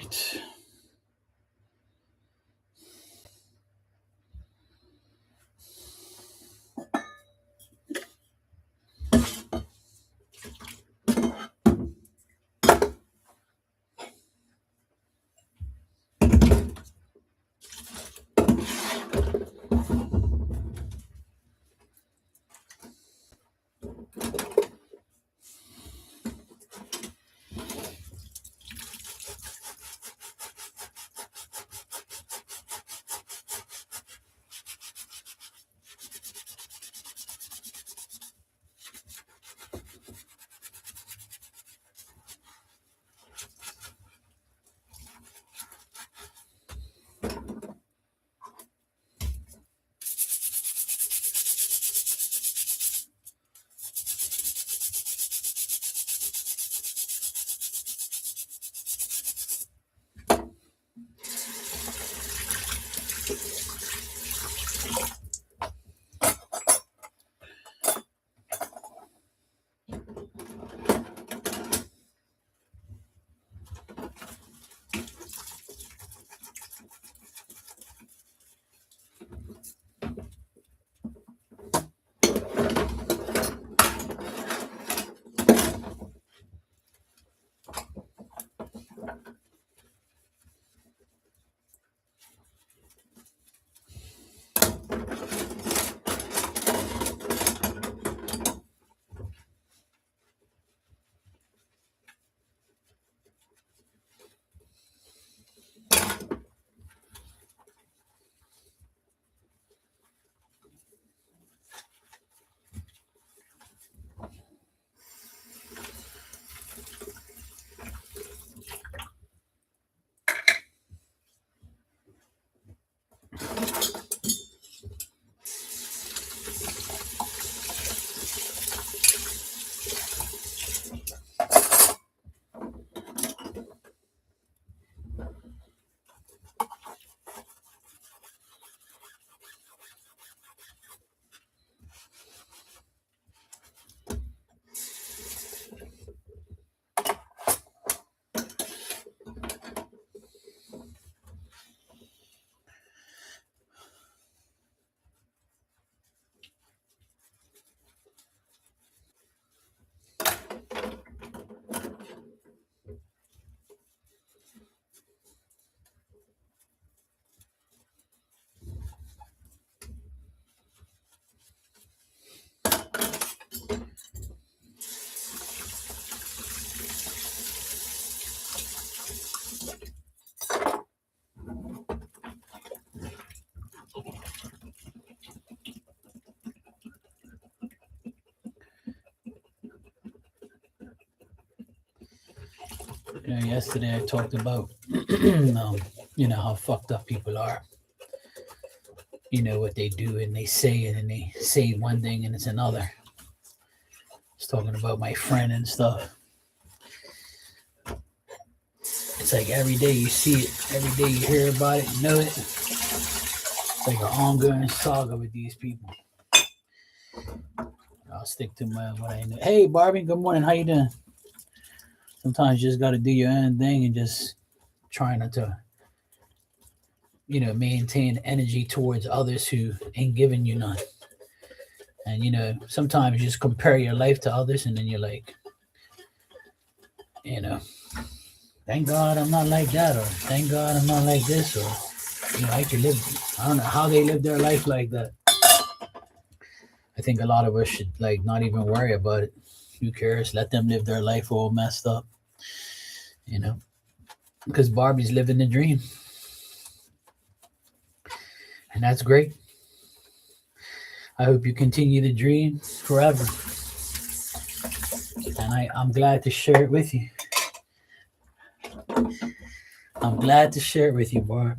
right. Yesterday I talked about, how fucked up people are. What they do and they say it and they say one thing and it's another. I was talking about my friend and stuff. It's like every day you see it, every day you hear about it, you know it. It's like an ongoing saga with these people. I'll stick to what I know. Hey, Barbie, good morning. How you doing? Sometimes you just got to do your own thing and just try not to, maintain energy towards others who ain't giving you none. And, sometimes you just compare your life to others and then you're like, thank God I'm not like that, or thank God I'm not like this, or, I can live. I don't know how they live their life like that. I think a lot of us should, not even worry about it. Who cares? Let them live their life all messed up, because Barbie's living the dream. And that's great. I hope you continue the dream forever. And I'm glad to share it with you. I'm glad to share it with you, Barb.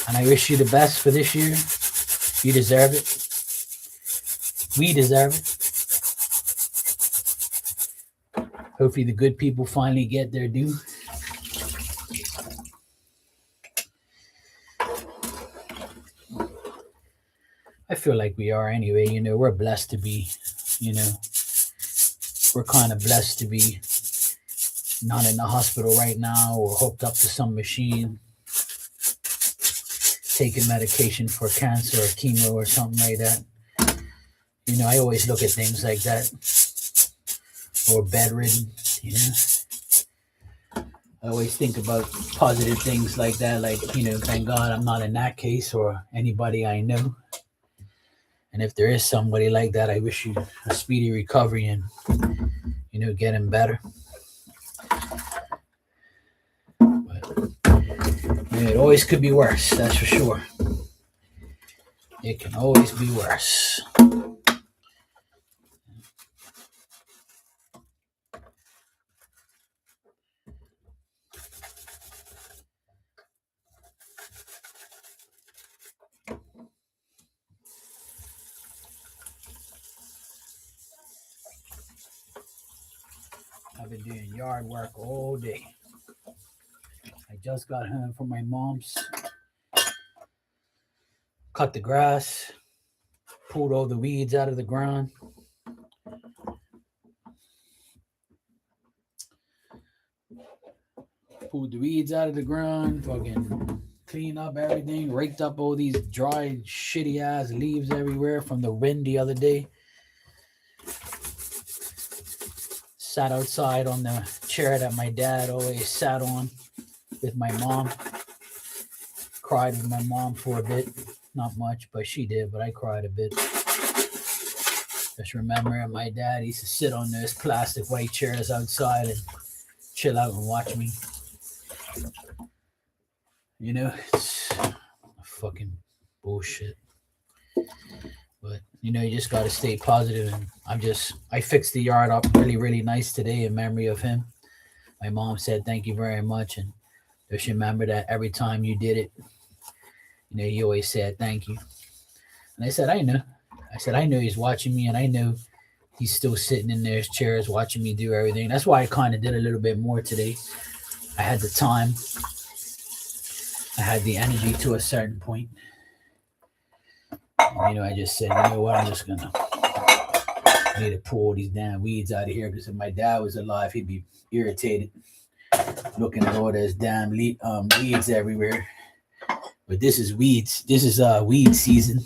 And I wish you the best for this year. You deserve it. We deserve it. Hopefully the good people finally get their due. I feel like we are anyway. We're blessed to be, we're kind of blessed to be, not in the hospital right now or hooked up to some machine, taking medication for cancer or chemo or something like that. You know, I always look at things like that. Or bedridden, you know. I always think about positive things like that, like, you know, thank God I'm not in that case or anybody I know. And if there is somebody like that, I wish you a speedy recovery and, you know, getting better. But yeah, it always could be worse, that's for sure. It can always be worse. I've been doing yard work all day. I just got home from my mom's. Cut the grass, pulled all the weeds out of the ground. Pulled the weeds out of the ground, fucking cleaned up everything, raked up all these dry, shitty ass leaves everywhere from the wind the other day. Sat outside on the chair that my dad always sat on with my mom. Cried with my mom for a bit. Not much, but she did, but I cried a bit. Just remember my dad used to sit on those plastic white chairs outside and chill out and watch me. You know, it's fucking bullshit. But, you know, you just got to stay positive. And I fixed the yard up really, really nice today in memory of him. My mom said, thank you very much. And just remember that every time you did it, you know, he always said, thank you. And I said, I know. I know he's watching me and I know he's still sitting in those chairs watching me do everything. That's why I kind of did a little bit more today. I had the time. I had the energy to a certain point. And, you know, I just said, you know what, I need to pull all these damn weeds out of here because if my dad was alive, he'd be irritated looking at all those damn weeds everywhere. But this is weeds. This is weed season.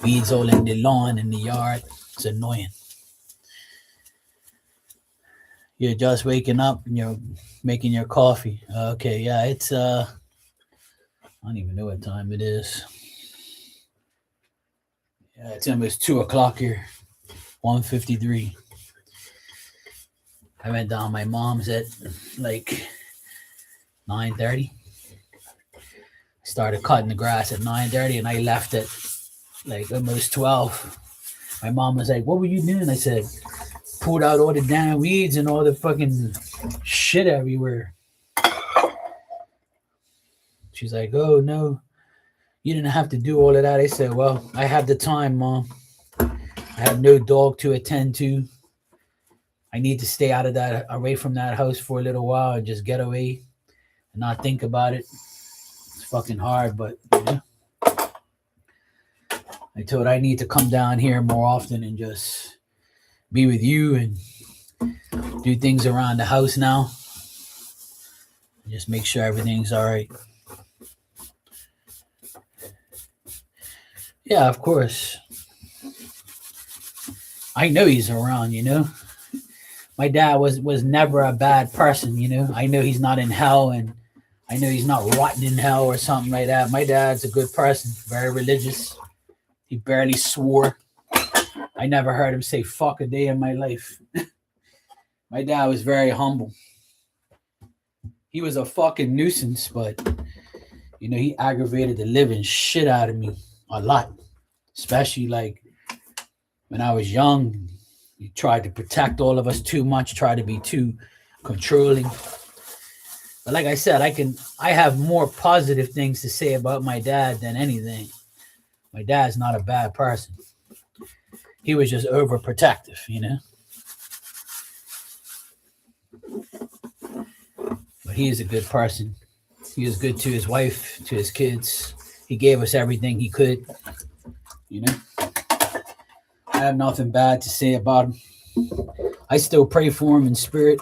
Weeds all in the lawn, in the yard. It's annoying. You're just waking up and you're making your coffee. Okay, yeah, it's I don't even know what time it is. Yeah, it's almost 2:00 here. 1:53. I went down my mom's at like 9:30. Started cutting the grass at 9:30 and I left at like almost 12. My mom was like, what were you doing? I said, pulled out all the damn weeds and all the fucking shit everywhere. She's like, oh no, you didn't have to do all of that. I said, well, I have the time, Mom. I have no dog to attend to. I need to stay out of that, away from that house for a little while and just get away and not think about it. It's fucking hard, but you know. I told her I need to come down here more often and just be with you and do things around the house now. Just make sure everything's all right. Yeah, of course. I know he's around, you know. My dad was never a bad person, you know. I know he's not in hell and I know he's not rotten in hell or something like that. My dad's a good person, very religious. He barely swore. I never heard him say fuck a day in my life. My dad was very humble. He was a fucking nuisance, but, you know, he aggravated the living shit out of me a lot. Especially, like, when I was young, he tried to protect all of us too much, tried to be too controlling. But like I said, I have more positive things to say about my dad than anything. My dad's not a bad person. He was just overprotective, you know. But he is a good person. He was good to his wife, to his kids. He gave us everything he could, you know. I have nothing bad to say about him. I still pray for him in spirit.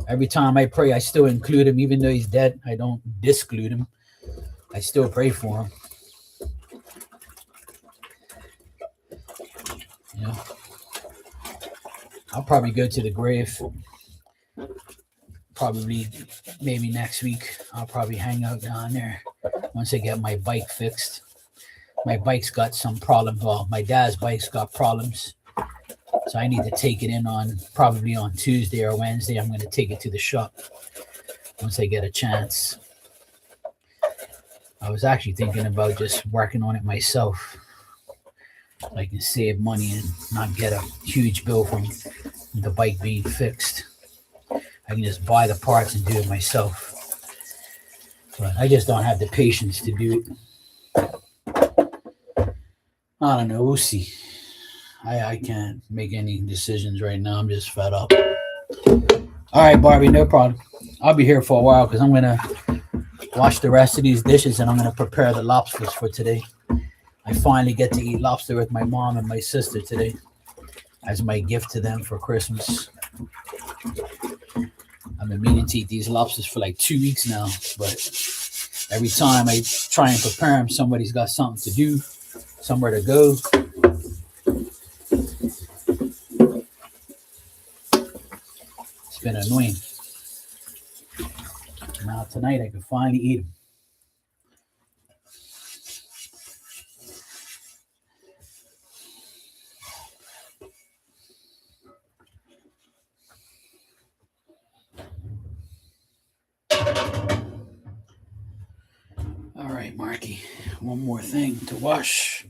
Every time I pray, I still include him, even though he's dead. I don't disclude him. I still pray for him. You know, I'll probably go to the grave. Probably, maybe next week. I'll probably hang out down there once I get my bike fixed. My bike's got some problems. Well, my dad's bike's got problems, so I need to take it in on probably on Tuesday or Wednesday. I'm going to take it to the shop once I get a chance. I was actually thinking about just working on it myself. I can save money and not get a huge bill from the bike being fixed. I can just buy the parts and do it myself. But I just don't have the patience to do it. I don't know. We'll see. I can't make any decisions right now. I'm just fed up. All right, Barbie, no problem. I'll be here for a while because I'm going to wash the rest of these dishes and I'm going to prepare the lobsters for today. I finally get to eat lobster with my mom and my sister today as my gift to them for Christmas. I've been meaning to eat these lobsters for like 2 weeks now, but every time I try and prepare them, somebody's got something to do, somewhere to go. It's been annoying. Now tonight I can finally eat them. All right, Marky, one more thing to wash.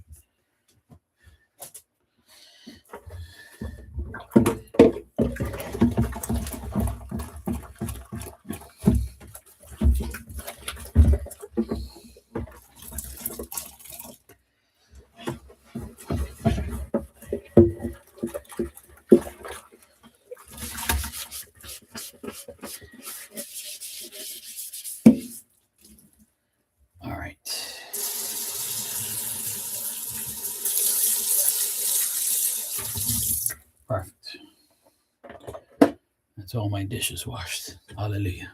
All right. Perfect. That's all my dishes washed. Hallelujah.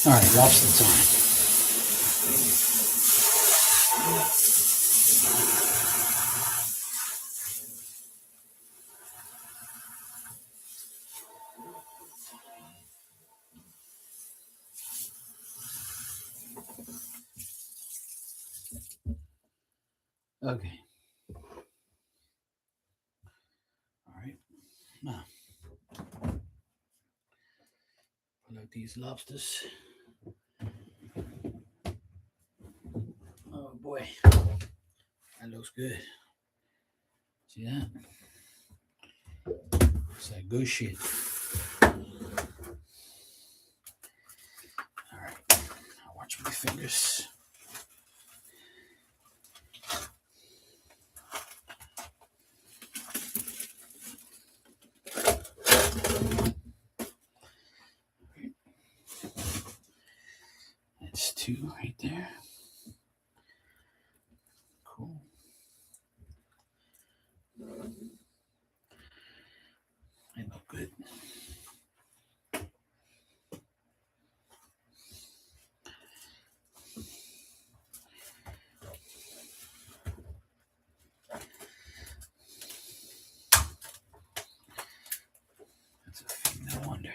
All right, lobster time. Okay. All right. Now, pull out these lobsters. Oh boy, that looks good. See that? It's that good shit. All right. I'll watch my fingers. That's two right there. Cool. They look good. That's a thing, no wonder.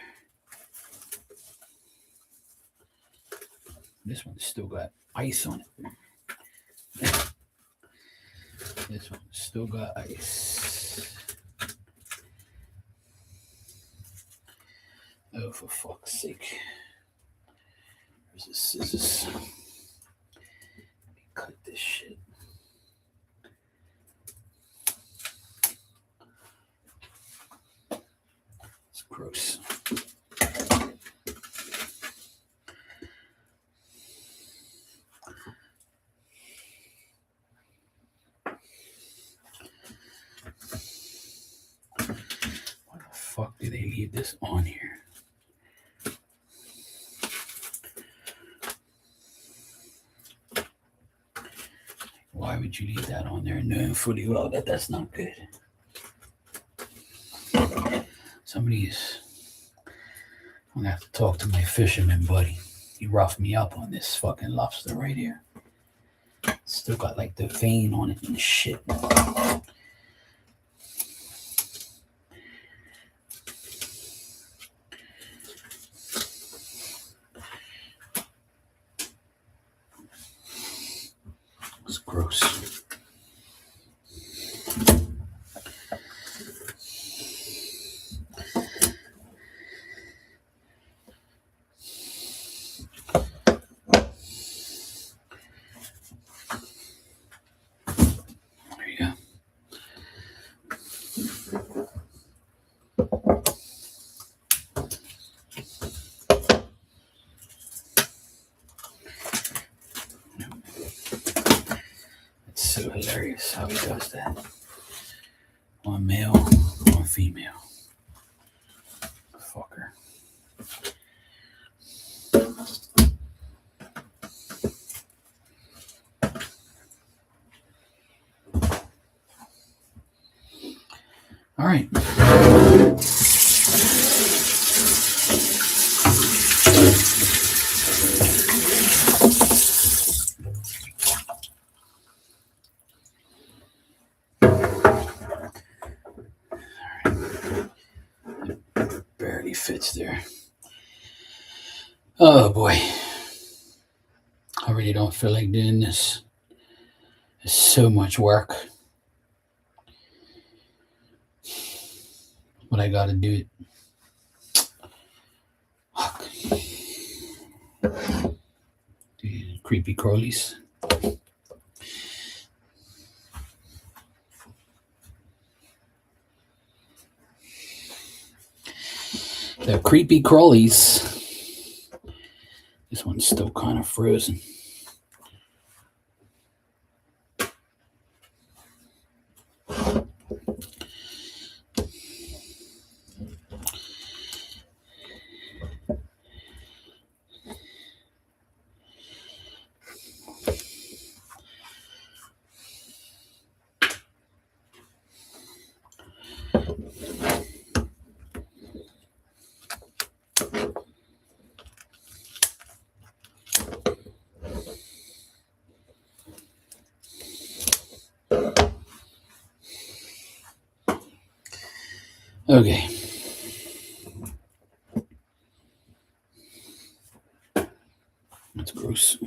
This one's still got ice on it. This one's still got ice. Oh, for fuck's sake. Where's the scissors? Let me cut this shit. It's gross. Why the fuck do they leave this on here? Why would would you leave that on there knowing fully well that that's not good? Somebody's. I'm gonna have to talk to my fisherman buddy. He roughed me up on this fucking lobster right here. Still got like the vein on it and shit. It's gross. There you go. It's so hilarious how he does that. One male, one female. Fucker. All right. Barely fits there. Oh boy. I really don't feel like doing this. It's so much work. But I gotta do it. Fuck. Dude, creepy crawlies. The creepy crawlies. This one's still kind of frozen. Okay. That's gross.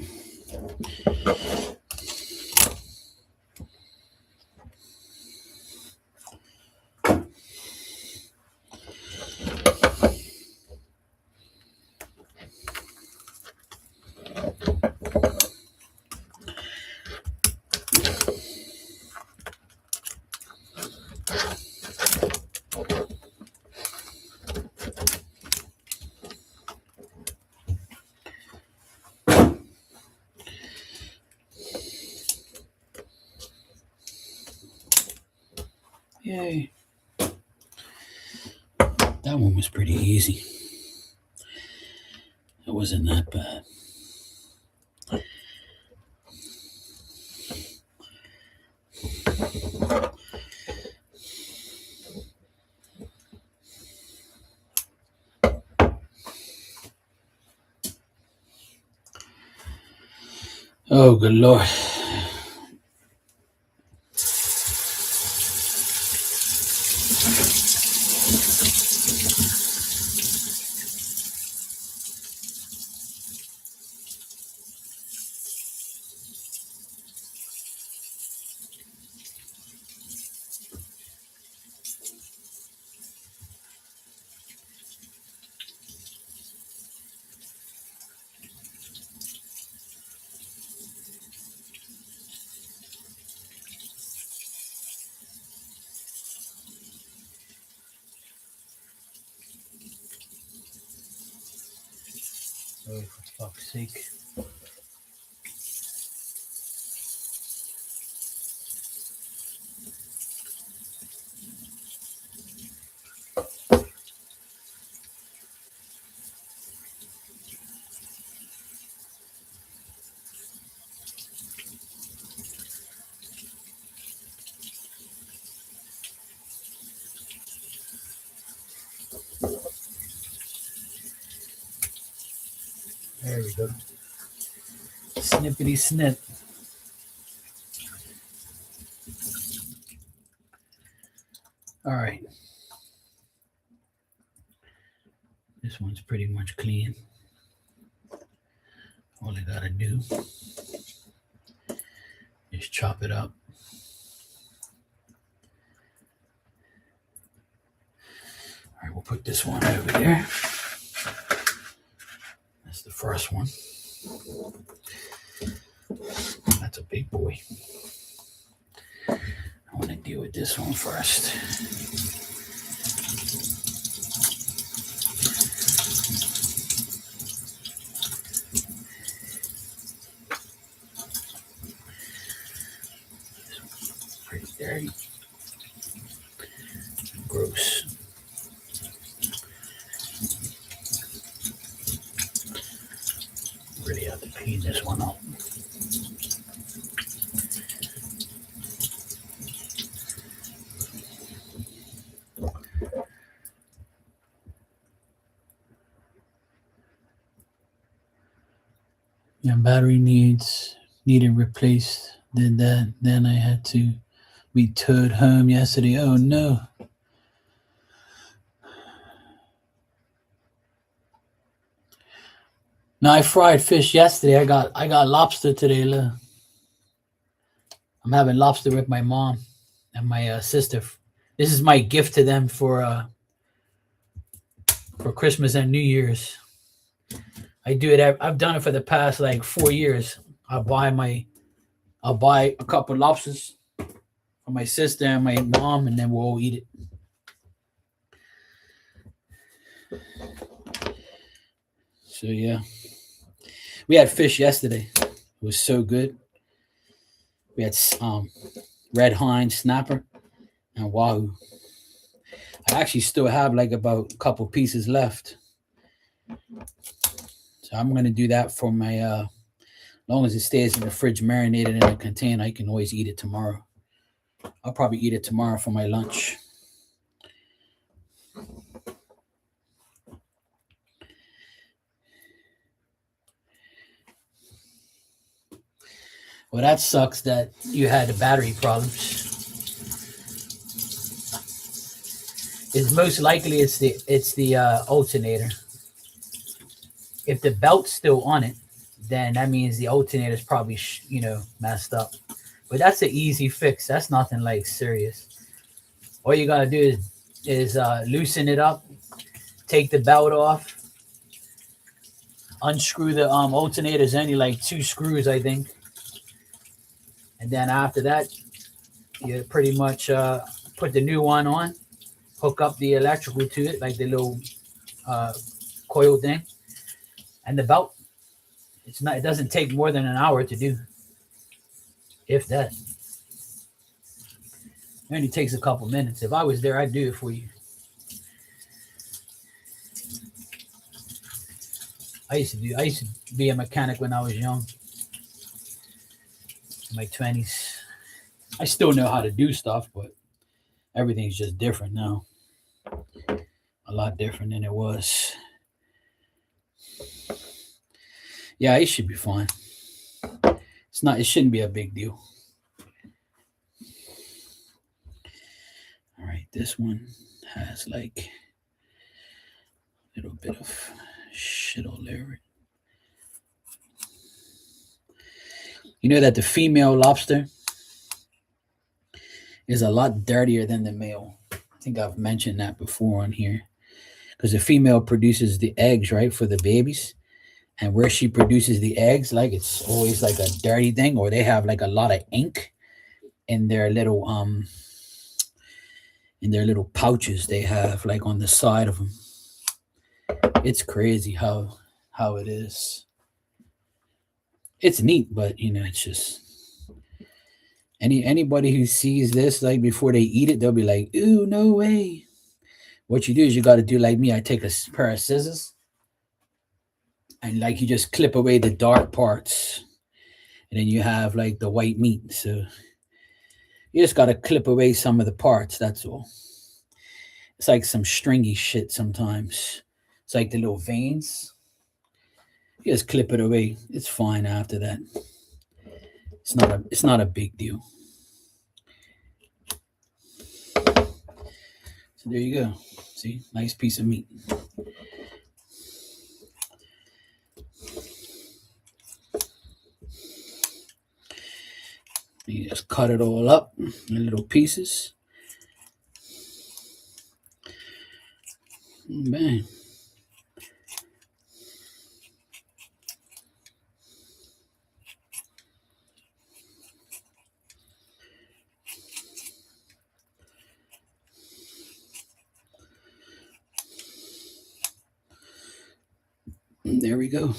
Yay. That one was pretty easy. It wasn't that bad. Oh, good Lord. Oh, for fuck's sake. There we go. Snippity snip. All right. This one's pretty much clean. All I gotta do is chop it up. All right, we'll put this one over there. That's the first one. That's a big boy. I want to deal with this one first. Pretty dirty. Gross. Really have to clean this one up. Yeah, battery needed replaced. Did that. Then I had to be towed home yesterday. Oh no. No, I fried fish yesterday. I got lobster today. Look. I'm having lobster with my mom and my sister. This is my gift to them for Christmas and New Year's. I do it. I've done it for the past like 4 years. I'll buy a couple lobsters for my sister and my mom, and then we'll all eat it. So yeah, we had fish yesterday. It was so good. We had red Heinz snapper and wahoo. I actually still have like about a couple pieces left. So I'm going to do that for my, as long as it stays in the fridge marinated in a container, I can always eat it tomorrow. I'll probably eat it tomorrow for my lunch. Well, that sucks that you had the battery problems. It's most likely it's the alternator. If the belt's still on it, then that means the alternator is probably messed up. But that's an easy fix. That's nothing like serious. All you gotta do is loosen it up, take the belt off, unscrew the alternator. There's only like 2 screws, I think. And then after that, you pretty much put the new one on, hook up the electrical to it, like the little coil thing, and the belt. It doesn't take more than an hour to do, if that. It only takes a couple minutes. If I was there, I'd do it for you. I used to be a mechanic when I was young. In my 20s. I still know how to do stuff, but everything's just different now. A lot different than it was. Yeah, it should be fine. It shouldn't be a big deal. All right, this one has like a little bit of shit all over it. You know that the female lobster is a lot dirtier than the male. I think I've mentioned that before on here. Because the female produces the eggs, right, for the babies. And where she produces the eggs, like it's always like a dirty thing, or they have like a lot of ink in their little pouches they have like on the side of them. It's crazy how it is. It's neat, but it's just anybody who sees this like before they eat it, they'll be like, "Ooh, no way." What you do is you got to do like me. I take a pair of scissors and like you just clip away the dark parts, and then you have like the white meat. So you just got to clip away some of the parts. That's all. It's like some stringy shit sometimes. It's like the little veins. You just clip it away. It's fine after that. It's not a big deal. So there you go. See, nice piece of meat. You just cut it all up in little pieces. Bang. And there we go.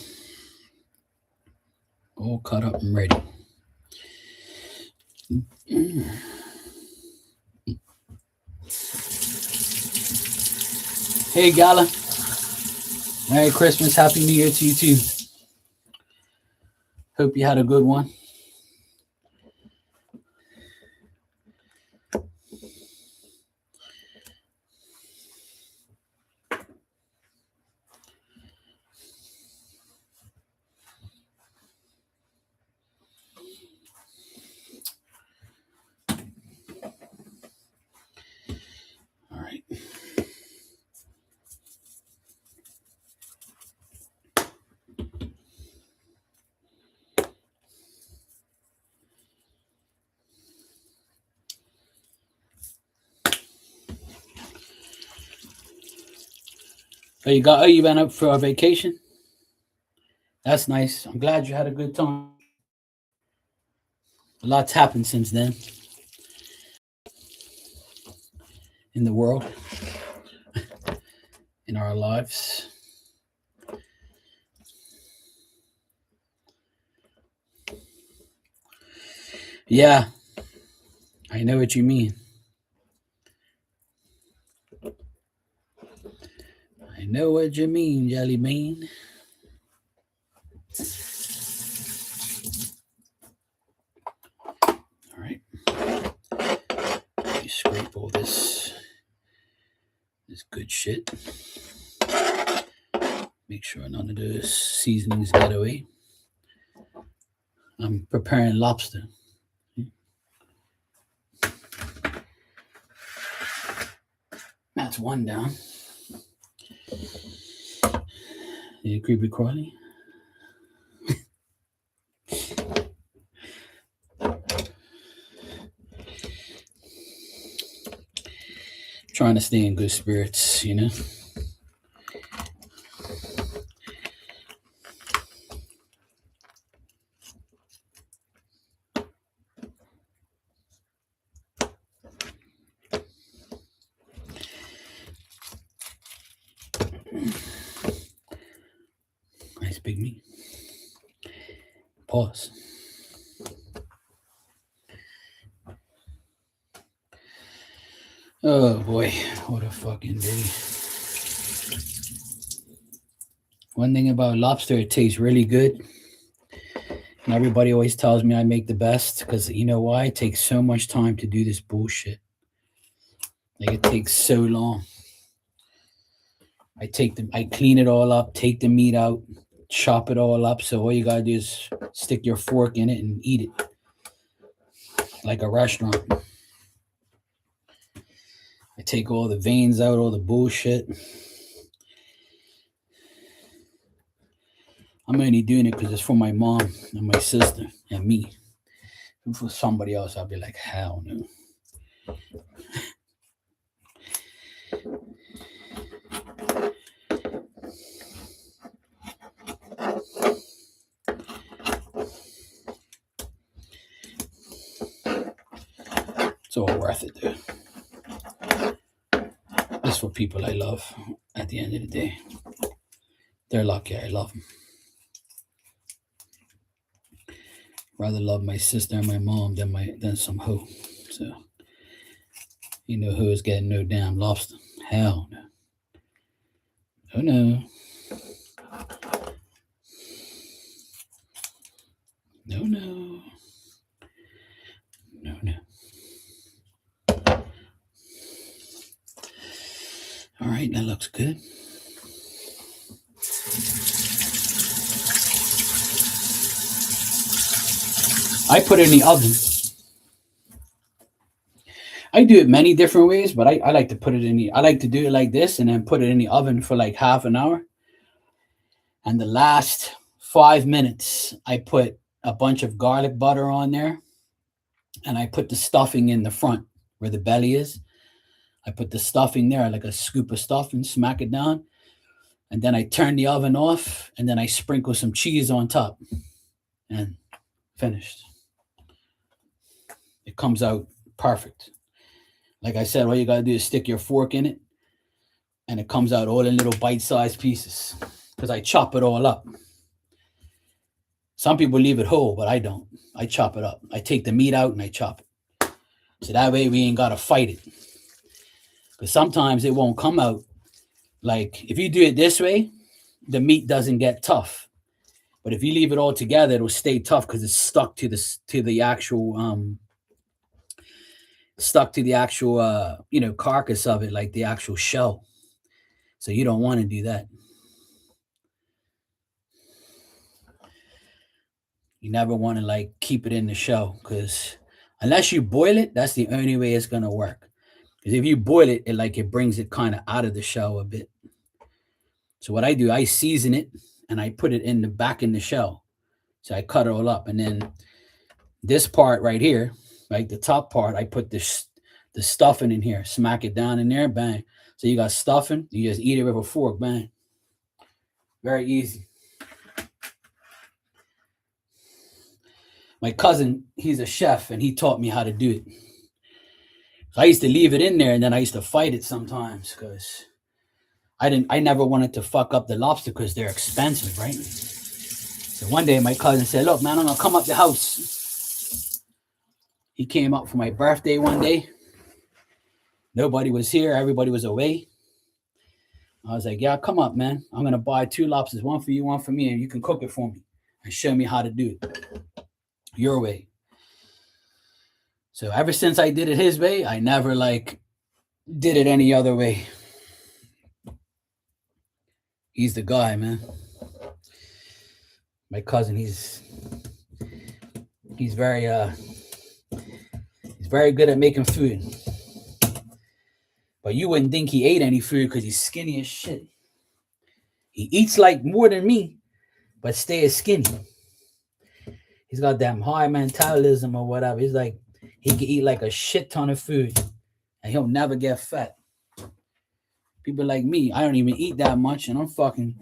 All cut up and ready. Hey, Gala. Merry Christmas. Happy New Year to you, too. Hope you had a good one. All right. You went up for a vacation? That's nice. I'm glad you had a good time. A lot's happened since then in the world, in our lives. Yeah, I know what you mean. I know what you mean, Jelly Bean. All right. You scrape all this good shit. Make sure none of those seasonings get away. I'm preparing lobster. That's one down. You creepy crawly. Trying to stay in good spirits, you know. Nice big meat. Pause. Oh boy, what a fucking day. One thing about lobster, it tastes really good. And everybody always tells me I make the best because you know why? It takes so much time to do this bullshit. Like it takes so long. I clean it all up, take the meat out, chop it all up. So all you gotta do is stick your fork in it and eat it. Like a restaurant. I take all the veins out, all the bullshit. I'm only doing it because it's for my mom and my sister and me. And for somebody else, I'll be like, hell no. It's all worth it, dude. It's for people I love at the end of the day. They're lucky I love them. Rather love my sister and my mom than some hoe. So, you know who is getting no damn lobster. Hell no. Oh no. No, no. No, no. All right, that looks good. I put it in the oven. I do it many different ways, but I like to put it in the, I like to do it like this and then put it in the oven for like half an hour. And the last 5 minutes, I put a bunch of garlic butter on there and I put the stuffing in the front where the belly is. I put the stuffing there, like a scoop of stuffing, smack it down. And then I turn the oven off and then I sprinkle some cheese on top and finished. It comes out perfect. Like I said, all you got to do is stick your fork in it and it comes out all in little bite-sized pieces because I chop it all up. Some people leave it whole, but I don't. I chop it up. I take the meat out and I chop it. So that way we ain't got to fight it. Because sometimes it won't come out. Like if you do it this way, the meat doesn't get tough. But if you leave it all together, it'll stay tough because it's stuck to the actual carcass of it, like the actual shell. So you don't want to do that. You never want to like keep it in the shell because unless you boil it, that's the only way it's gonna work. Because if you boil it, it brings it kind of out of the shell a bit. So what I do, I season it and I put it in the back in the shell. So I cut it all up, and then this part right here, like the top part, I put the stuffing in here, smack it down in there, bang. So you got stuffing, you just eat it with a fork, bang. Very easy. My cousin, he's a chef, and he taught me how to do it. So I used to leave it in there, and then I used to fight it sometimes because I never wanted to fuck up the lobster because they're expensive, right? So one day my cousin said, look, man, I'm going to come up the house. He came up for my birthday one day. Nobody was here. Everybody was away. I was like, yeah, come up, man. I'm going to buy 2 lobsters, one for you, one for me, and you can cook it for me and show me how to do it your way. So ever since I did it his way, I never did it any other way. He's the guy, man. My cousin, he's very good at making food. But you wouldn't think he ate any food because he's skinny as shit. He eats like more than me, but stays skinny. He's got that high mentalism or whatever. He's like, he can eat like a shit ton of food and he'll never get fat. People like me, I don't even eat that much and I'm fucking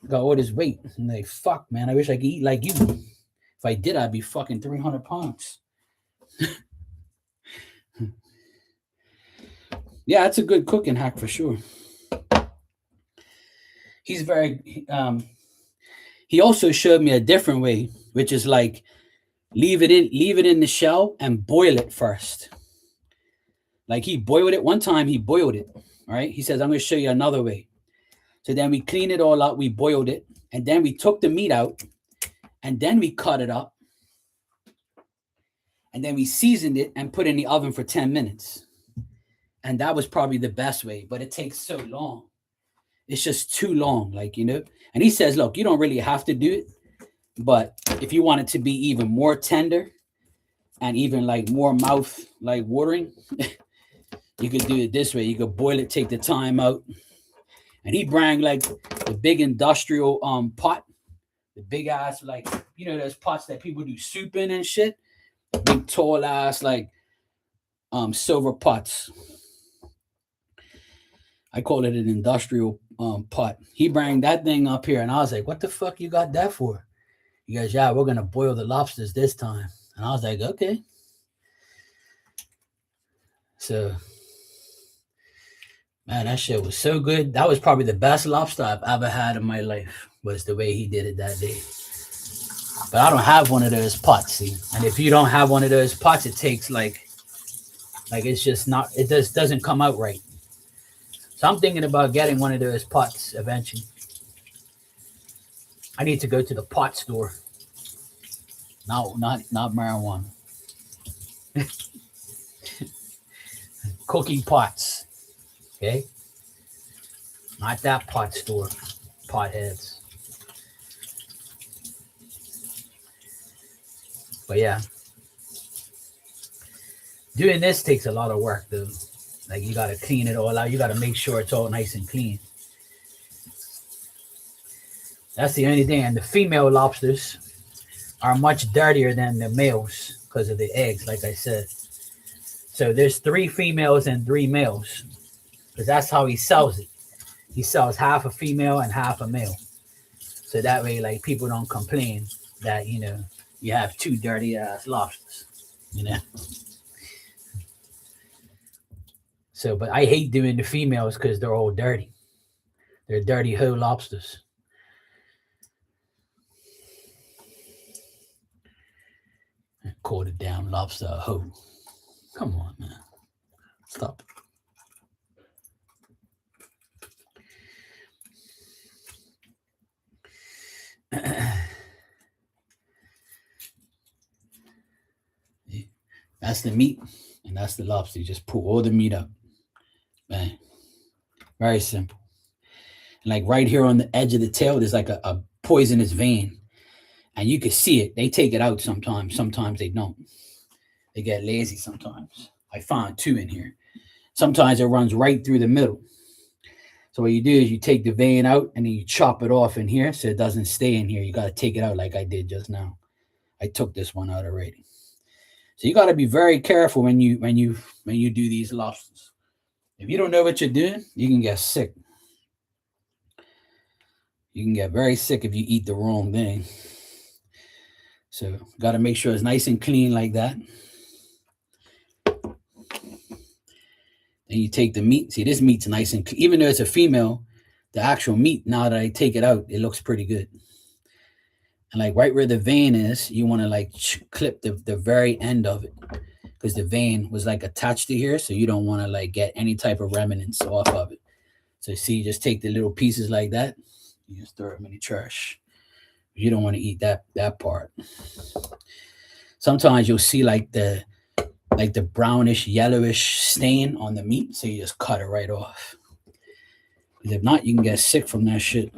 got all this weight. And like, fuck, man, I wish I could eat like you. If I did, I'd be fucking 300 pounds. Yeah, that's a good cooking hack for sure. He's very, he also showed me a different way, which is like, leave it in the shell and boil it first. Like he boiled it one time, he boiled it. All right. He says, I'm going to show you another way. So then we cleaned it all up. We boiled it. And then we took the meat out. And then we cut it up. And then we seasoned it and put it in the oven for 10 minutes. And that was probably the best way. But it takes so long. It's just too long. And he says, look, you don't really have to do it. But if you want it to be even more tender and even more mouth watering, you could do it this way. You could boil it, take the time out. And he bring the big industrial pot, the big ass those pots that people do soup in and shit. Big tall ass silver pots. I call it an industrial pot. He bring that thing up here, and I was like, "What the fuck you got that for?" He goes, "Yeah, we're gonna boil the lobsters this time." And I was like, "Okay." So, man, that shit was so good. That was probably the best lobster I've ever had in my life. Was the way he did it that day. But I don't have one of those pots, see. And if you don't have one of those pots, it takes it's just not. It just doesn't come out right. So I'm thinking about getting one of those pots eventually. I need to go to the pot store. No, not marijuana. Cooking pots. Okay? Not that pot store. Potheads. But yeah, Doing this takes a lot of work, though. Like you gotta clean it all out. You gotta make sure it's all nice and clean. That's the only thing. And the female lobsters are much dirtier than the males because of the eggs, like I said. So there's 3 females and 3 males because that's how he sells it. He sells half a female and half a male. So that way, like people don't complain that you have 2 dirty ass lobsters. You know. So, but I hate doing the females because they're all dirty. They're dirty hoe lobsters. I call the damn lobster a hoe. Come on, man. Stop. That's the meat, and that's the lobster. You just pull all the meat up. Bang. Very simple. And like right here on the edge of the tail, there's like a poisonous vein. And you can see it. They take it out sometimes. Sometimes they don't. They get lazy sometimes. I found 2 in here. Sometimes it runs right through the middle. So what you do is you take the vein out and then you chop it off in here so it doesn't stay in here. You got to take it out like I did just now. I took this one out already. So you got to be very careful when you do these lobsters. If you don't know what you're doing, you can get sick. You can get very sick if you eat the wrong thing. So got to make sure it's nice and clean like that. Then you take the meat. See, this meat's nice and clean. Even though it's a female, the actual meat, now that I take it out, it looks pretty good. And like right where the vein is, you want to like clip the very end of it because the vein was like attached to here. So you don't want to like get any type of remnants off of it. So see, you just take the little pieces like that. You just throw them in the trash. You don't want to eat that part. Sometimes you'll see like the brownish, yellowish stain on the meat. So you just cut it right off. Because if not, you can get sick from that shit.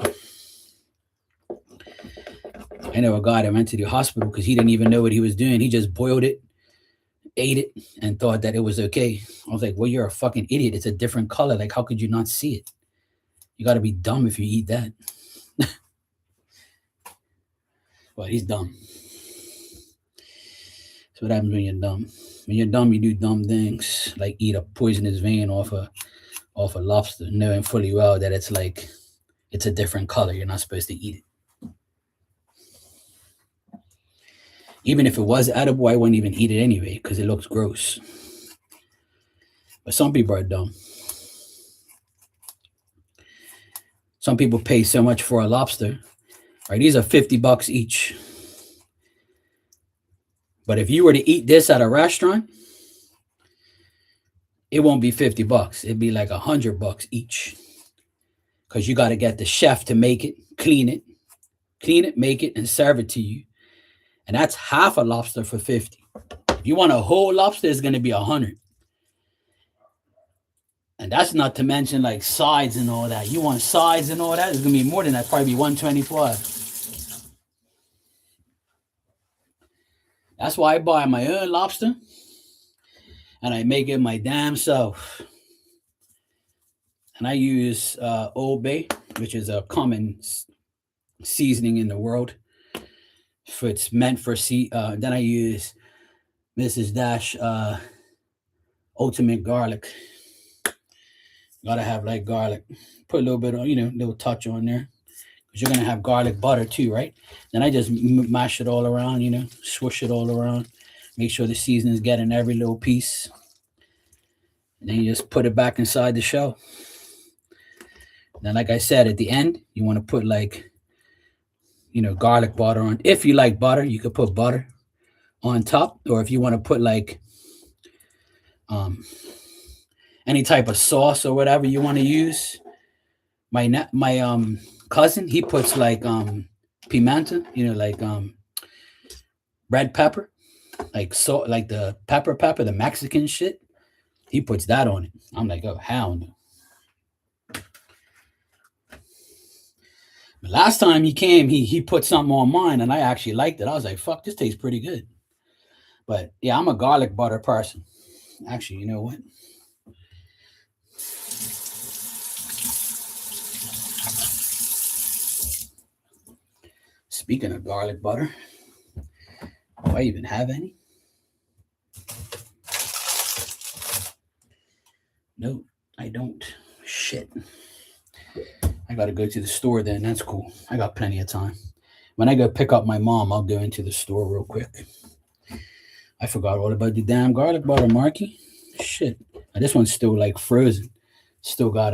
I know a guy that went to the hospital because he didn't even know what he was doing. He just boiled it, ate it, and thought that it was okay. I was like, well, you're a fucking idiot. It's a different color. Like, how could you not see it? You got to be dumb if you eat that. Well, he's dumb. So what happens when you're dumb? When you're dumb, you do dumb things, like eat a poisonous vein off a lobster, knowing fully well that it's a different color. You're not supposed to eat it. Even if it was edible, I wouldn't even eat it anyway because it looks gross. But some people are dumb. Some people pay so much for a lobster. Right, these are $50 each. But if you were to eat this at a restaurant, it won't be $50. It'd be like $100 each. Because you got to get the chef to make it, clean it, make it, and serve it to you. And that's half a lobster for $50. If you want a whole lobster, it's going to be $100. And that's not to mention like sides and all that. You want sides and all that, it's going to be more than that. Probably be $125. That's why I buy my own lobster. And I make it my damn self. And I use Old Bay, which is a common seasoning in the world. It's meant for then I use Mrs. Dash Ultimate Garlic. Gotta have like garlic. Put a little bit on, little touch on there. Because you're gonna have garlic butter too, right? Then I just mash it all around, swoosh it all around. Make sure the seasoning is getting every little piece. And then you just put it back inside the shell. Then, like I said, at the end, you want to put garlic butter on. If you like butter, you could put butter on top. Or if you want to put any type of sauce or whatever you want to use. My cousin, he puts pimenta, red pepper, like the pepper, the Mexican shit. He puts that on it. I'm like, oh, hell no. But last time he came, he put something on mine, and I actually liked it. I was like, fuck, this tastes pretty good. But yeah, I'm a garlic butter person. Actually, you know what? Speaking of garlic butter, do I even have any? No, I don't. Shit. I gotta go to the store then. That's cool. I got plenty of time. When I go pick up my mom, I'll go into the store real quick. I forgot all about the damn garlic butter, Marky. Shit. Now, this one's still like frozen. Still got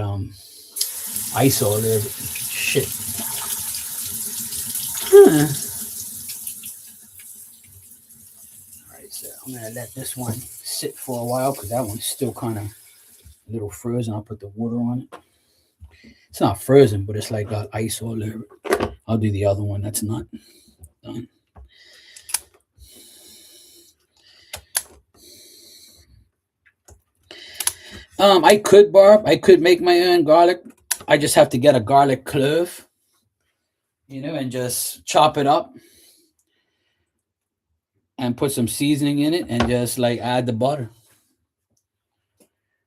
ice all over it. Shit. Huh. Alright, so I'm gonna let this one sit for a while because that one's still kind of a little frozen. I'll put the water on it. It's not frozen, but it's like got ice all over it. I'll do the other one that's not done. I could, Barb. I could make my own garlic. I just have to get a garlic clove, and just chop it up and put some seasoning in it and just like add the butter.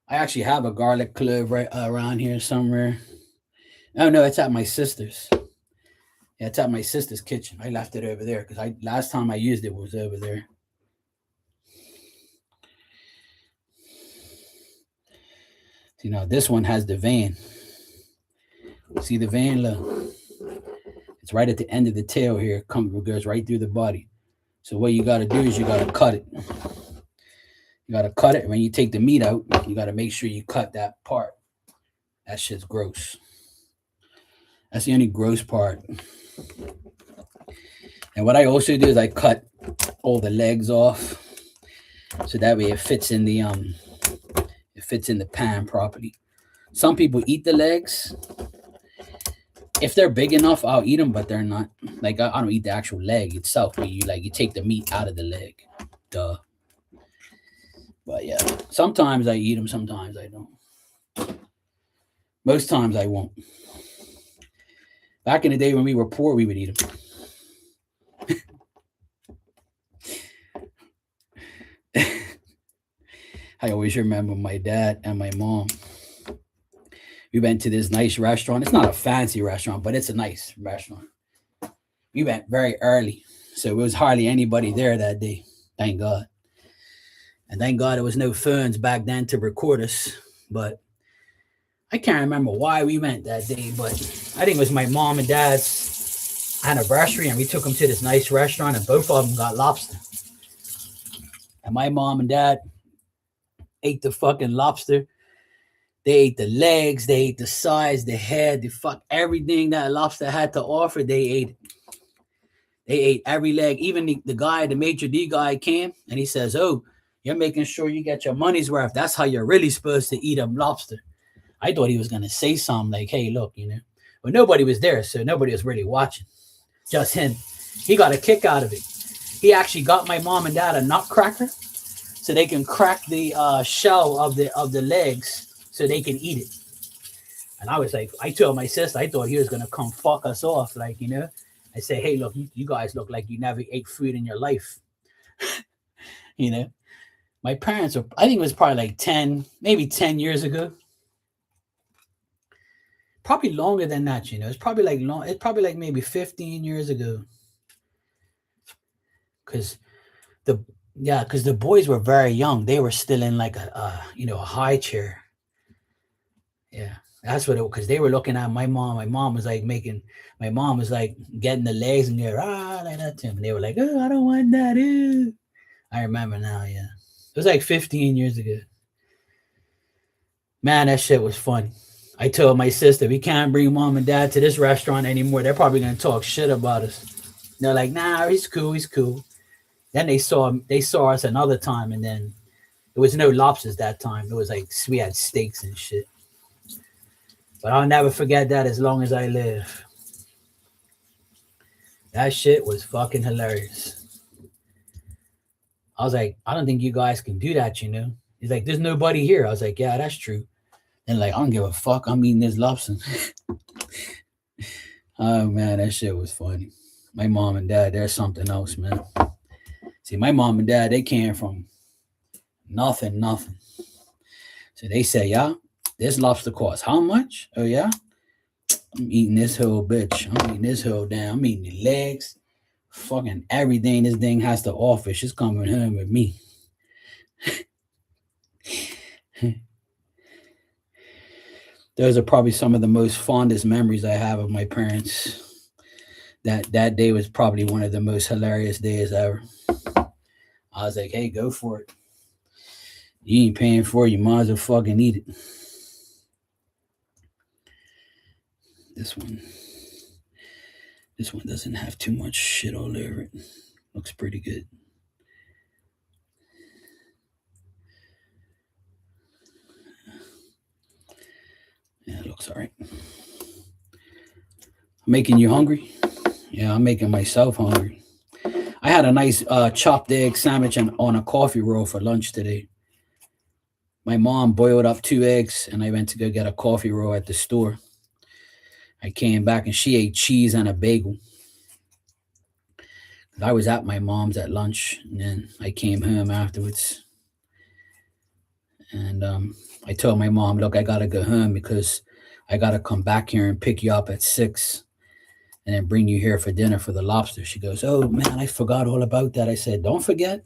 I actually have a garlic clove right around here somewhere. Oh no, it's at my sister's. Yeah, it's at my sister's kitchen. I left it over there because last time I used it was over there. This one has the vein. See the vein? Look. It's right at the end of the tail here. It goes right through the body. So what you got to do is you got to cut it. You got to cut it. When you take the meat out, you got to make sure you cut that part. That shit's gross. That's the only gross part. And what I also do is I cut all the legs off, so that way it fits in the pan properly. Some people eat the legs. If they're big enough, I'll eat them, but they're not. Like I don't eat the actual leg itself, but you take the meat out of the leg. Duh. But yeah, sometimes I eat them, sometimes I don't. Most times I won't. Back in the day when we were poor, we would eat them. I always remember my dad and my mom. We went to this nice restaurant. It's not a fancy restaurant, but it's a nice restaurant. We went very early, so it was hardly anybody there that day. Thank God. And thank God there was no phones back then to record us. But I can't remember why we went that day, but I think it was my mom and dad's anniversary, and we took them to this nice restaurant, and both of them got lobster. And my mom and dad ate the fucking lobster. They ate the legs, they ate the sides, the head, everything that lobster had to offer, they ate it. They ate every leg. Even the guy, the maitre d' guy came, and he says, "Oh, you're making sure you get your money's worth. That's how you're really supposed to eat a lobster." I thought he was going to say something like, "Hey, look, But nobody was there, so nobody was really watching. Just him. He got a kick out of it. He actually got my mom and dad a nutcracker so they can crack the shell of the legs so they can eat it. And I was like, I told my sister, I thought he was going to come fuck us off. I say, "Hey, look, you guys look like you never ate food in your life." My parents were, I think it was probably like 10, maybe 10 years ago. Probably longer than that, It's probably like maybe 15 years ago. Because the boys were very young. They were still in like a high chair. Yeah, that's what because they were looking at my mom. My mom was like getting the legs and they're like that to him. And they were like, "Oh, I don't want that." Ew. I remember now, yeah. It was like 15 years ago. Man, that shit was funny. I told my sister, we can't bring mom and dad to this restaurant anymore. They're probably going to talk shit about us. They're like, "Nah, he's cool. Then they saw us another time, and then there was no lobsters that time. It was like we had steaks and shit. But I'll never forget that as long as I live. That shit was fucking hilarious. I was like, "I don't think you guys can do that, He's like, "There's nobody here." I was like, "Yeah, that's true." And like, I don't give a fuck. I'm eating this lobster. Oh, man, that shit was funny. My mom and dad, they're something else, man. See, my mom and dad, they came from Nothing. So they say, yeah, this lobster costs how much? Oh, yeah? I'm eating this whole bitch. I'm eating this whole damn. I'm eating the legs. Fucking everything this thing has to offer. She's coming home with me. Those are probably some of the most fondest memories I have of my parents. That day was probably one of the most hilarious days ever. I was like, hey, go for it. You ain't paying for it. You might as well fucking eat it. This one doesn't have too much shit all over it. Looks pretty good. Yeah, it looks all right. Making you hungry? Yeah, I'm making myself hungry. I had a nice chopped egg sandwich on a coffee roll for lunch today. My mom boiled up 2 eggs, and I went to go get a coffee roll at the store. I came back, and she ate cheese and a bagel. I was at my mom's at lunch, and then I came home afterwards. And I told my mom, look, I got to go home because I got to come back here and pick you up at 6 and then bring you here for dinner for the lobster. She goes, oh, man, I forgot all about that. I said, don't forget.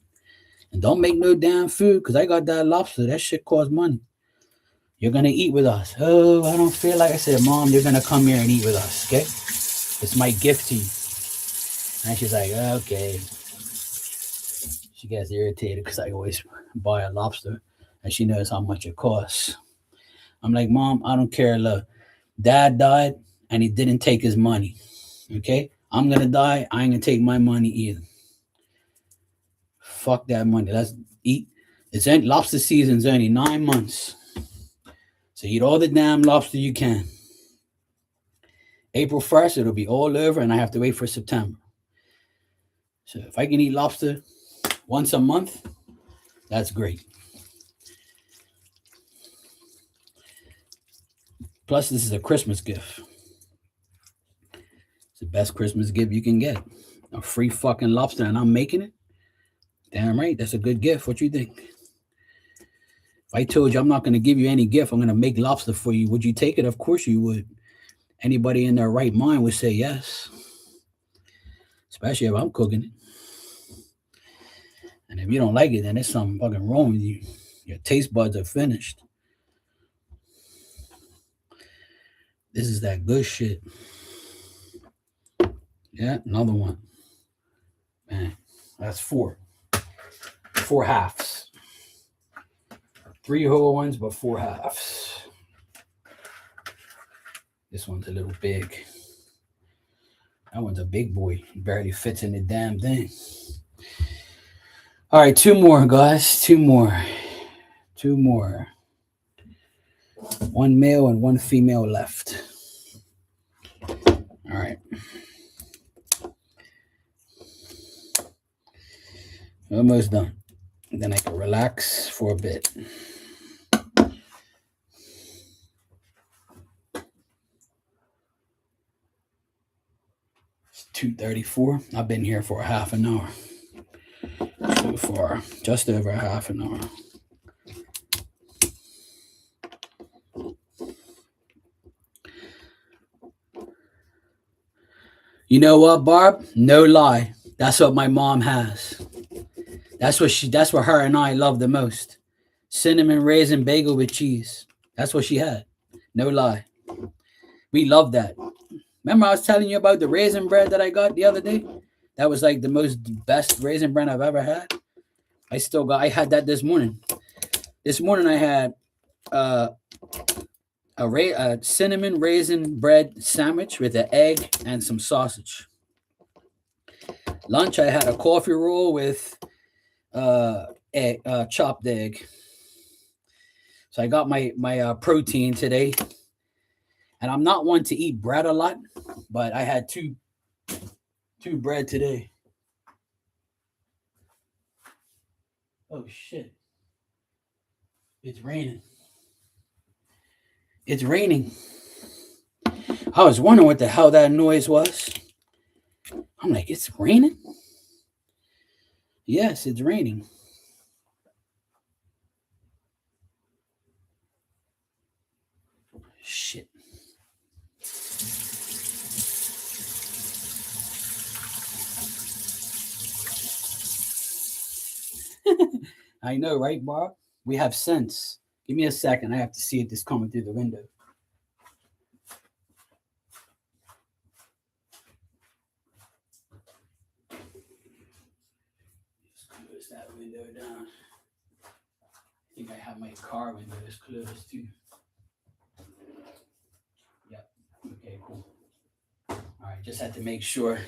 And don't make no damn food because I got that lobster. That shit costs money. You're going to eat with us. Oh, I don't feel like. I said, Mom, you're going to come here and eat with us, okay? It's my gift to you. And she's like, okay. She gets irritated because I always buy a lobster and she knows how much it costs. I'm like, Mom, I don't care. Look, Dad died and he didn't take his money, okay? I'm going to die. I ain't going to take my money either. Fuck that money. Let's eat. It's lobster season's only 9 months. So eat all the damn lobster you can. April 1st, it'll be all over, and I have to wait for September. So if I can eat lobster once a month, that's great. Plus, this is a Christmas gift. It's the best Christmas gift you can get. A free fucking lobster, and I'm making it? Damn right, that's a good gift. What you think? If I told you I'm not going to give you any gift, I'm going to make lobster for you, would you take it? Of course you would. Anybody in their right mind would say yes. Especially if I'm cooking it. And if you don't like it, then there's something fucking wrong with you. Your taste buds are finished. This is that good shit. Yeah, another one. Man, that's 4. 4 halves. 3 whole ones, but 4 halves. This one's a little big. That one's a big boy. He barely fits in the damn thing. All right, 2 more, guys. 2 more. 2 more. 1 male and 1 female left. All right. Almost done. And then I can relax for a bit. It's 2:34. I've been here for a half an hour. So far, just over a half an hour. You know what, Barb? No lie. That's what my mom has. That's what her and I love the most. Cinnamon raisin bagel with cheese. That's what she had. No lie. We love that. Remember I was telling you about the raisin bread that I got the other day? That was like the best raisin bread I've ever had. I had that this morning. This morning I had a cinnamon raisin bread sandwich with an egg and some sausage. Lunch I had a coffee roll with chopped egg. So I got my protein today. And I'm not one to eat bread a lot, but I had two bread today. Oh shit. It's raining. It's raining. I was wondering what the hell that noise was. I'm like, it's raining? Yes, it's raining. Shit. I know, right, Bob? We have sense. Give me a second. I have to see if this coming through the window. Just close that window down. I think I have my car windows closed too. Yep. Okay, cool. All right, just had to make sure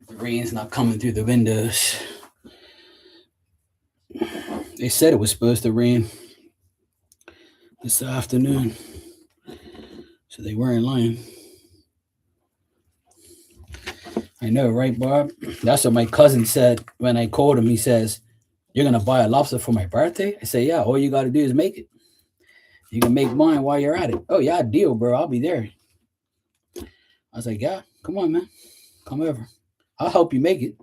the rain's not coming through the windows. They said it was supposed to rain this afternoon, so they weren't lying. I know, right, Barb? That's what my cousin said when I called him. He says, "You're gonna buy a lobster for my birthday?" I say, "Yeah, all you gotta do is make it. You can make mine while you're at it." "Oh yeah, deal, bro. I'll be there." I was like, "Yeah, come on, man. Come over. I'll help you make it.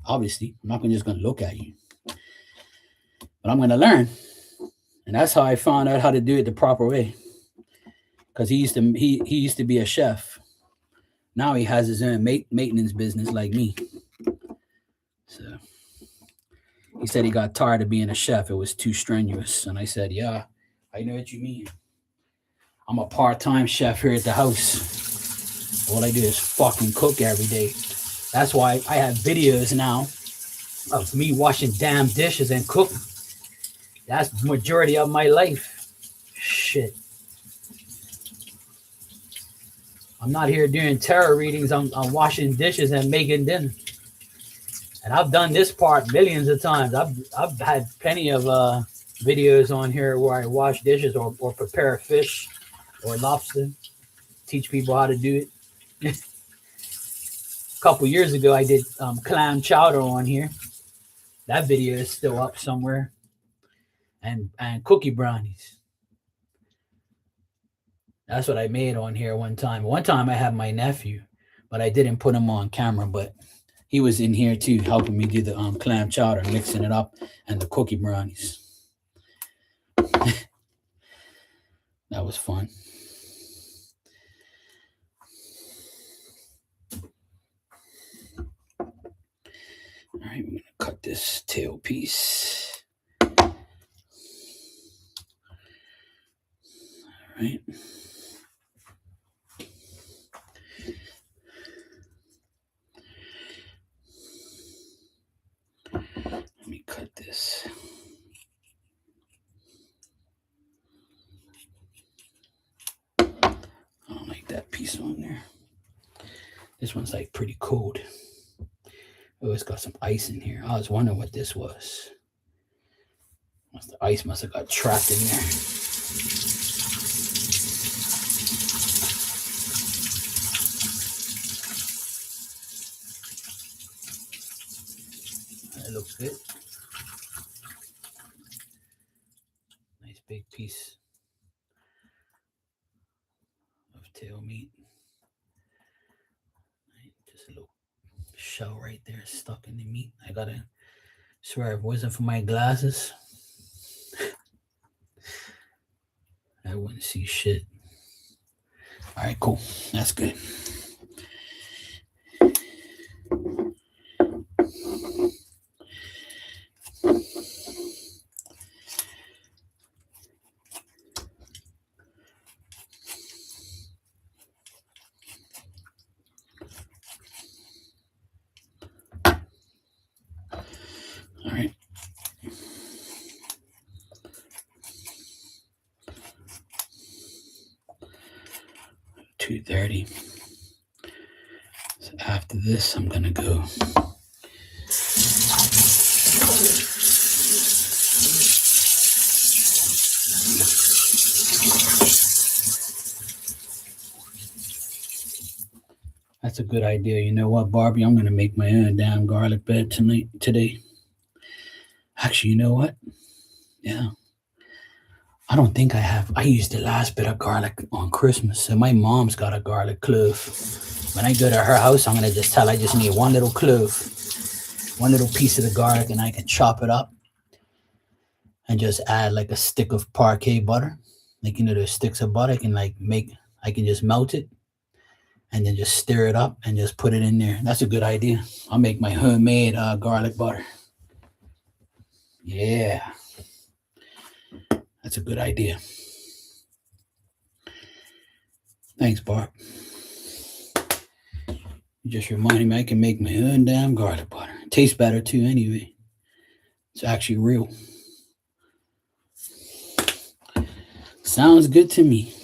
Obviously, I'm not just gonna look at you. But I'm gonna learn." And that's how I found out how to do it the proper way. Because he used to be a chef. Now he has his own maintenance business like me. So he said he got tired of being a chef. It was too strenuous. And I said, "Yeah, I know what you mean. I'm a part-time chef here at the house. All I do is fucking cook every day. That's why I have videos now of me washing damn dishes and cooking. That's the majority of my life. Shit. I'm not here doing tarot readings. I'm washing dishes and making dinner. And I've done this part millions of times. I've had plenty of videos on here where I wash dishes or prepare fish or lobster, teach people how to do it. A couple years ago, I did clam chowder on here. That video is still up somewhere. And cookie brownies. That's what I made on here one time. One time I had my nephew, but I didn't put him on camera, but he was in here too, helping me do the clam chowder, mixing it up, and the cookie brownies. That was fun. All right, we're going to cut this tail piece. All right. Let me cut this. I don't like that piece on there. This one's like pretty cold. Oh, it's got some ice in here. I was wondering what this was. The ice must have got trapped in there. That looks good. Nice big piece of tail meat. Just a little shell right there stuck in the meat. I gotta swear, if it wasn't for my glasses, I wouldn't see shit. All right, cool. That's good. All right. $2.30. So after this, I'm gonna go. That's a good idea. You know what, Barbie? I'm gonna make my own damn garlic bread today. Actually, you know what? Yeah. I don't think I have. I used the last bit of garlic on Christmas. So my mom's got a garlic clove. When I go to her house, I'm gonna just tell her I just need one little clove, one little piece of the garlic, and I can chop it up and just add like a stick of parquet butter Like, the sticks of butter, I can just melt it and then just stir it up and just put it in there. That's a good idea. I'll make my homemade garlic butter. Yeah, that's a good idea. Thanks, Bart. You just reminded me I can make my own damn garlic butter. It tastes better too anyway. It's actually real. Sounds good to me.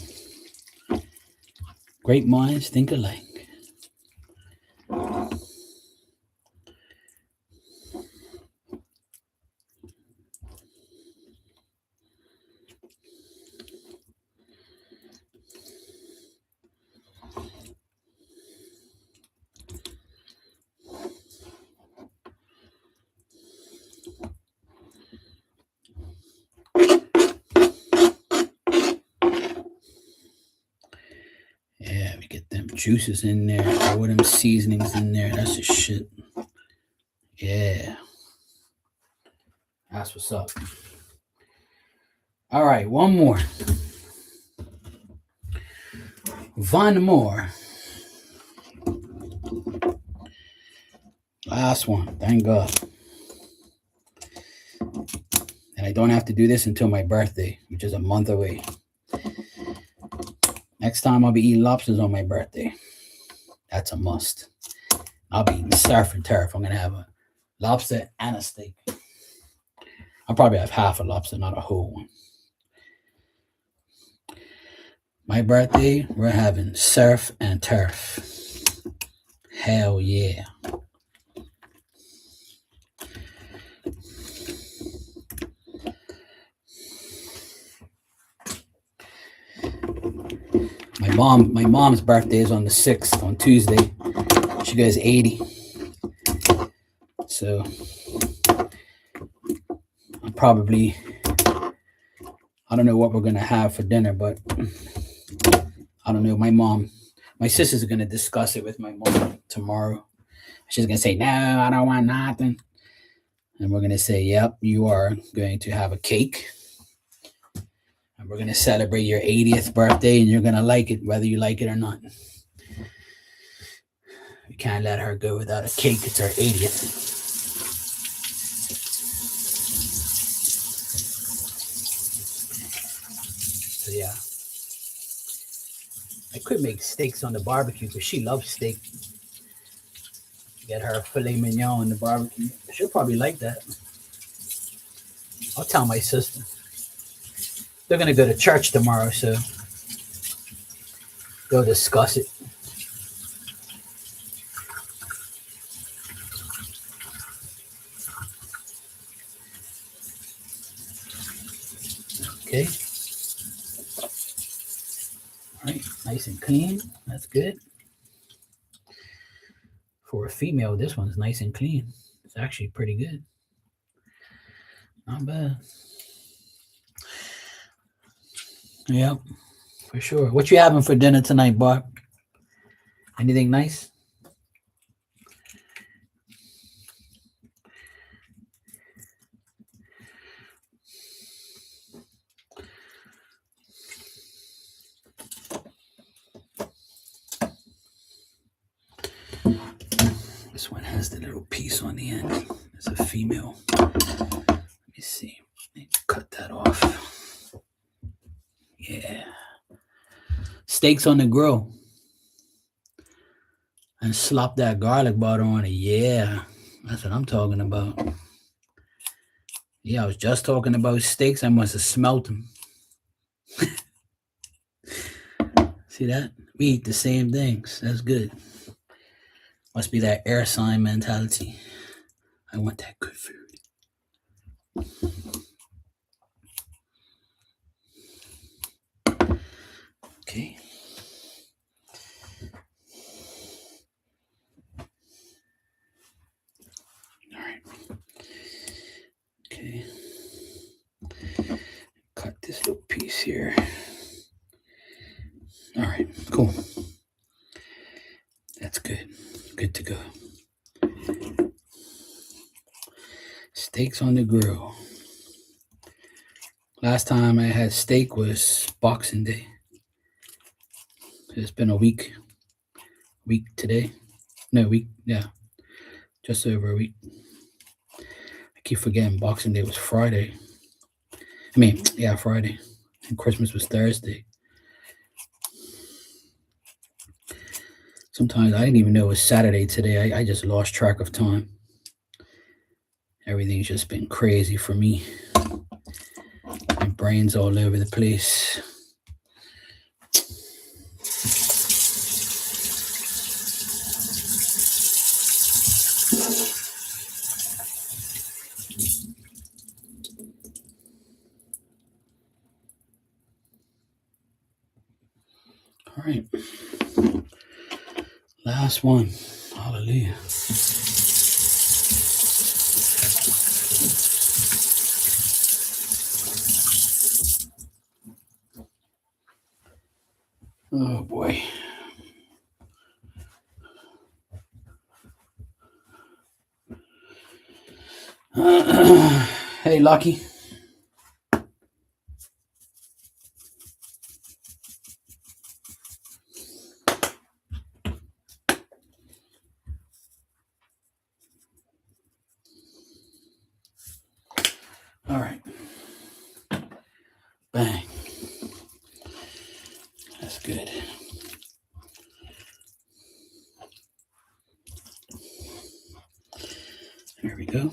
Great minds think alike. Yeah, we get them juices in there, all them seasonings in there. That's the shit. Yeah. That's what's up. All right, one more. One more. Last one. Thank God. And I don't have to do this until my birthday, which is a month away. Next time I'll be eating lobsters on my birthday. That's a must. I'll be eating surf and turf. I'm going to have a lobster and a steak. I'll probably have half a lobster, not a whole one. My birthday, we're having surf and turf. Hell yeah. My mom's birthday is on the 6th, on Tuesday. She goes 80. So I'm probably, I don't know what we're going to have for dinner, but I don't know. My sisters are going to discuss it with my mom tomorrow. She's going to say, no, I don't want nothing. And we're going to say, yep, you are going to have a cake. And we're going to celebrate your 80th birthday, and you're going to like it, whether you like it or not. We can't let her go without a cake. It's her 80th. So, yeah. I could make steaks on the barbecue because she loves steak. Get her a filet mignon on the barbecue. She'll probably like that. I'll tell my sister. They're going to go to church tomorrow, so go discuss it. Okay. All right, nice and clean. That's good. For a female, this one's nice and clean. It's actually pretty good. Not bad. Yep, for sure. What you having for dinner tonight, Bart? Anything nice? This one has the little piece on the end. It's a female. Let me see. Let me cut that off. Yeah. Steaks on the grill. And slop that garlic butter on it. Yeah. That's what I'm talking about. Yeah, I was just talking about steaks. I must have smelt them. See that? We eat the same things. That's good. Must be that air sign mentality. I want that good food. Okay. All right. Okay. Cut this little piece here. All right, cool. That's good. Good to go. Steaks on the grill. Last time I had steak was Boxing Day. It's been a week today. No, week, yeah, just over a week. I keep forgetting Boxing Day was Friday. Friday. And Christmas was Thursday. Sometimes I didn't even know it was Saturday today. I just lost track of time. Everything's just been crazy for me. My brain's all over the place. All right. Last one. Hallelujah. Oh boy. Hey, Lucky. All right. Bang. That's good. There we go.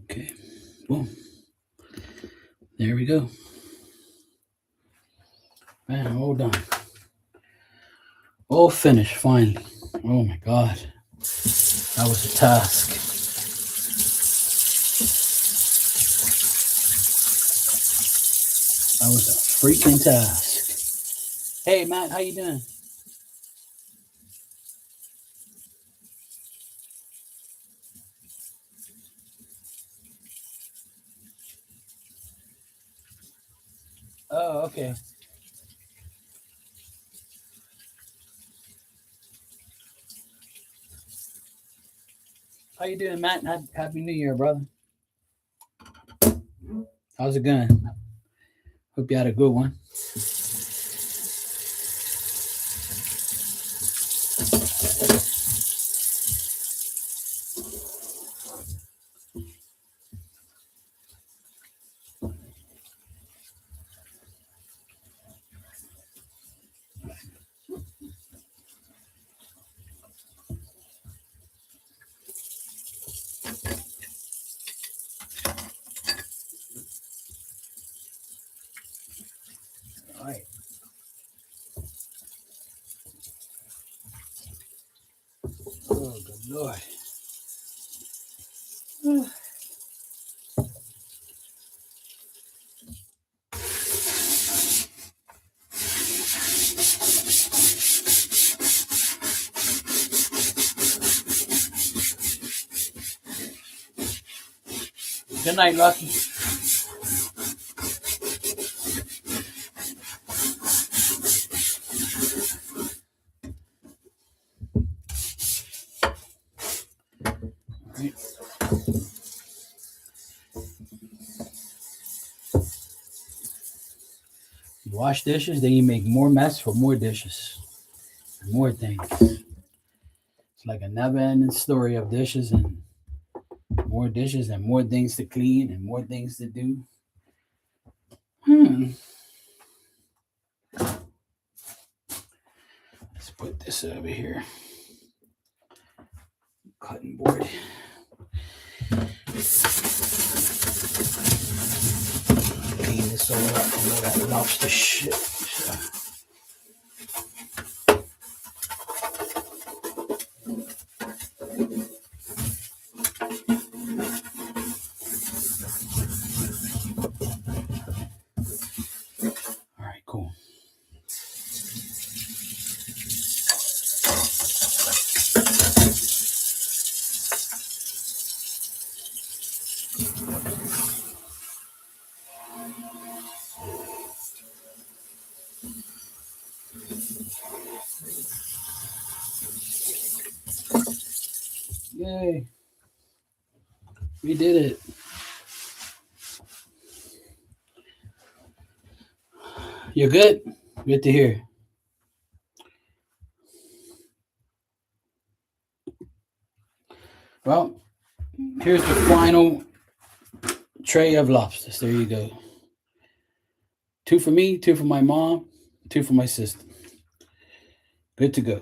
Okay. Boom. There we go. Man, all done. All finished finally. Oh my God. That was a task. That was a freaking task. Hey Matt, how you doing? Oh, okay. How you doing, Matt? Happy New Year, brother. How's it going? Hope you had a good one. All right. Oh, good Lord. Good night, Lucky. All right. You wash dishes, then you make more mess for more dishes, more things. It's like a never-ending story of dishes and more things to clean and more things to do. Let's put this over here. Cutting board. Clean this all up from all that lobster shit. All right, cool. Yay. We did it. You're good? Good to hear. Well, here's the final tray of lobsters. There you go. 2 for me, 2 for my mom, 2 for my sister. Good to go.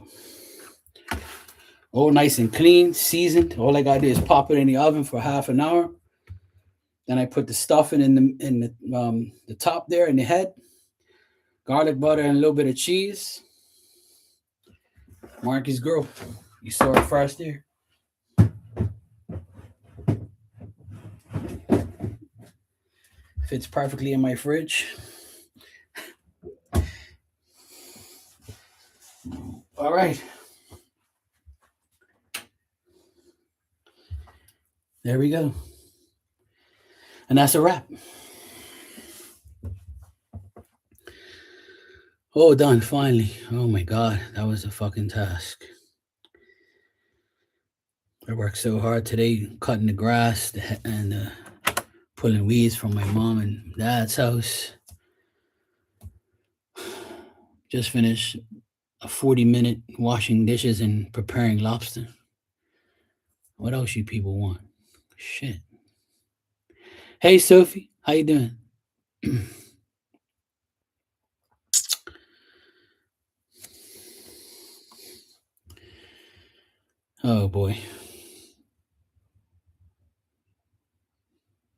All nice and clean, seasoned. All I gotta do is pop it in the oven for half an hour. Then I put the stuffing in the top there in the head, garlic butter and a little bit of cheese. Marky's girl, you saw it first there. Fits perfectly in my fridge. All right. There we go. And that's a wrap. Oh, done, finally. Oh my God, that was a fucking task. I worked so hard today cutting the grass and pulling weeds from my mom and dad's house. Just finished a 40-minute washing dishes and preparing lobster. What else you people want? Shit. Hey, Sophie, how you doing? Oh boy.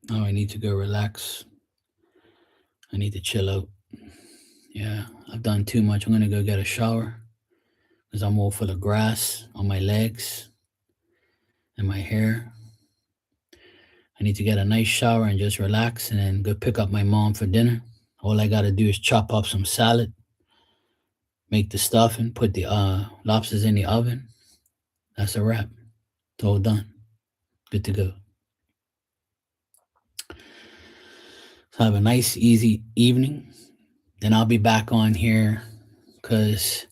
Oh, I need to go relax. I need to chill out. Yeah, I've done too much. I'm gonna go get a shower because I'm all full of grass on my legs and my hair. I need to get a nice shower and just relax and then go pick up my mom for dinner. All I gotta do is chop up some salad, make the stuffing, put the lobsters in the oven. That's a wrap. It's all done. Good to go. So have a nice, easy evening. Then I'll be back on here because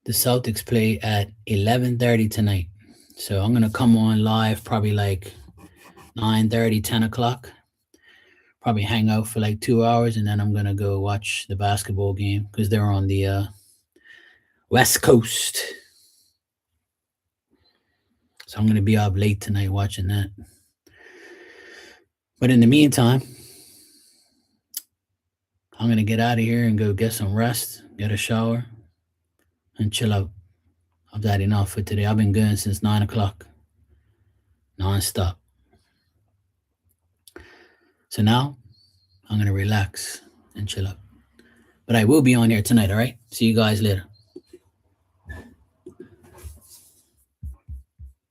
the Celtics play at 11:30 tonight. So I'm going to come on live probably like 9:30, 10 o'clock. Probably hang out for like 2 hours, and then I'm going to go watch the basketball game because they're on the West Coast. So I'm going to be up late tonight watching that. But in the meantime, I'm going to get out of here and go get some rest, get a shower, and chill out. I've had enough for today. I've been going since 9 o'clock, non-stop. So now I'm going to relax and chill out. But I will be on here tonight, all right? See you guys later.